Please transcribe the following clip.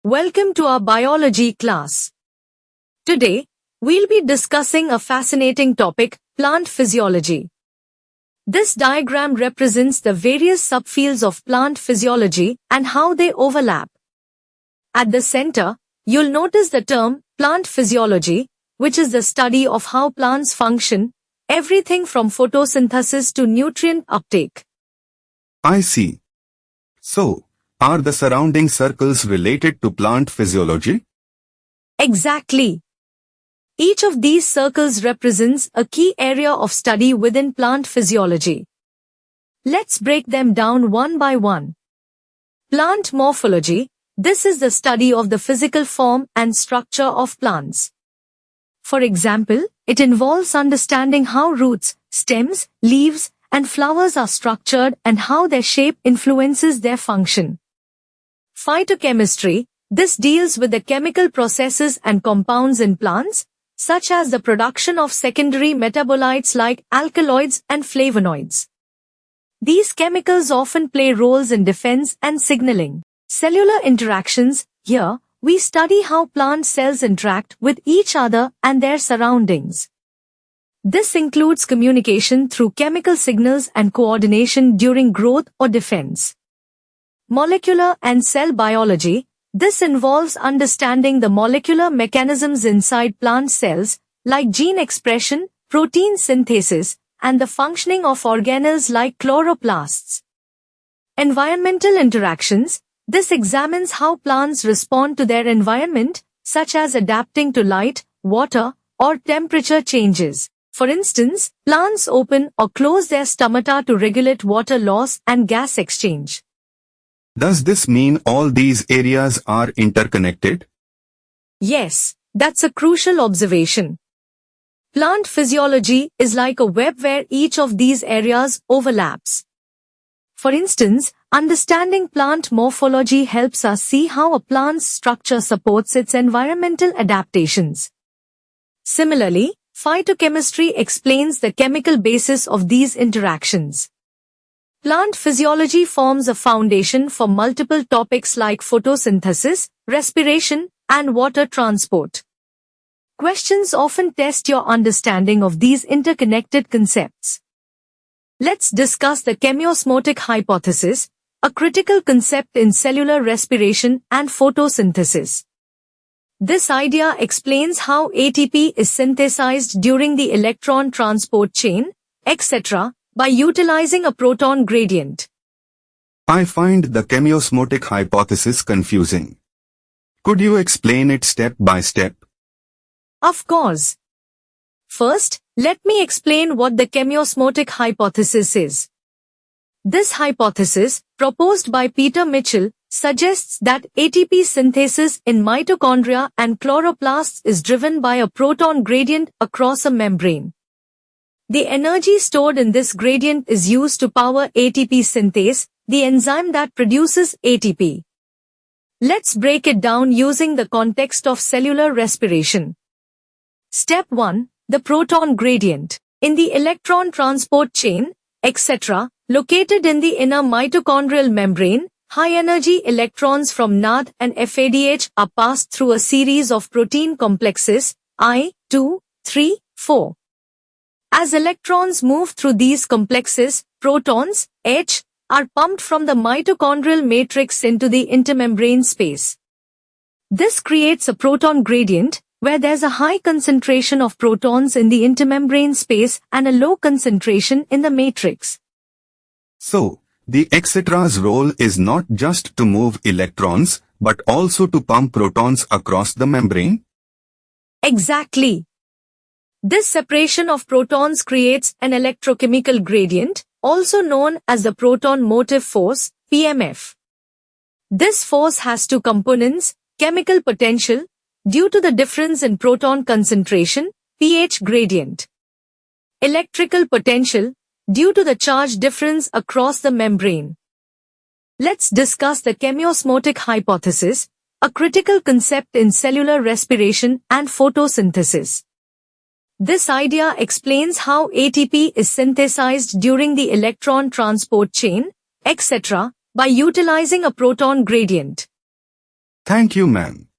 Welcome to our biology class. Today, we'll be discussing a fascinating topic, plant physiology. This diagram represents the various subfields of plant physiology and how they overlap. At the center, you'll notice the term plant physiology, which is the study of how plants function, everything from photosynthesis to nutrient uptake. I see. So, are the surrounding circles related to plant physiology? Exactly. Each of these circles represents a key area of study within plant physiology. Let's break them down one by one. Plant morphology. This is the study of the physical form and structure of plants. For example, it involves understanding how roots, stems, leaves, and flowers are structured and how their shape influences their function. Phytochemistry. This deals with the chemical processes and compounds in plants, such as the production of secondary metabolites like alkaloids and flavonoids. These chemicals often play roles in defense and signaling. Cellular interactions. Here, we study how plant cells interact with each other and their surroundings. This includes communication through chemical signals and coordination during growth or defense. Molecular and cell biology. This involves understanding the molecular mechanisms inside plant cells, like gene expression, protein synthesis, and the functioning of organelles like chloroplasts. Environmental interactions. This examines how plants respond to their environment, such as adapting to light, water, or temperature changes. For instance, plants open or close their stomata to regulate water loss and gas exchange. Does this mean all these areas are interconnected? Yes, that's a crucial observation. Plant physiology is like a web where each of these areas overlaps. For instance, understanding plant morphology helps us see how a plant's structure supports its environmental adaptations. Similarly, phytochemistry explains the chemical basis of these interactions. Plant physiology forms a foundation for multiple topics like photosynthesis, respiration, and water transport. Questions often test your understanding of these interconnected concepts. Let's discuss the chemiosmotic hypothesis, a critical concept in cellular respiration and photosynthesis. This idea explains how ATP is synthesized during the electron transport chain, etc., by utilizing a proton gradient. I find the chemiosmotic hypothesis confusing. Could you explain it step by step? Of course. First, let me explain what the chemiosmotic hypothesis is. This hypothesis, proposed by Peter Mitchell, suggests that ATP synthesis in mitochondria and chloroplasts is driven by a proton gradient across a membrane. The energy stored in this gradient is used to power ATP synthase, the enzyme that produces ATP. Let's break it down using the context of cellular respiration. Step 1. The proton gradient. In the electron transport chain, etc., located in the inner mitochondrial membrane, high-energy electrons from NAD and FADH are passed through a series of protein complexes, I, 2, 3, 4. As electrons move through these complexes, protons, H, are pumped from the mitochondrial matrix into the intermembrane space. This creates a proton gradient, where there's a high concentration of protons in the intermembrane space and a low concentration in the matrix. So, the etc's role is not just to move electrons, but also to pump protons across the membrane? Exactly. This separation of protons creates an electrochemical gradient, also known as the proton motive force, PMF. This force has two components, chemical potential, due to the difference in proton concentration, pH gradient. Electrical potential, due to the charge difference across the membrane. Let's discuss the chemiosmotic hypothesis, a critical concept in cellular respiration and photosynthesis. This idea explains how ATP is synthesized during the electron transport chain, etc., by utilizing a proton gradient. Thank you, ma'am.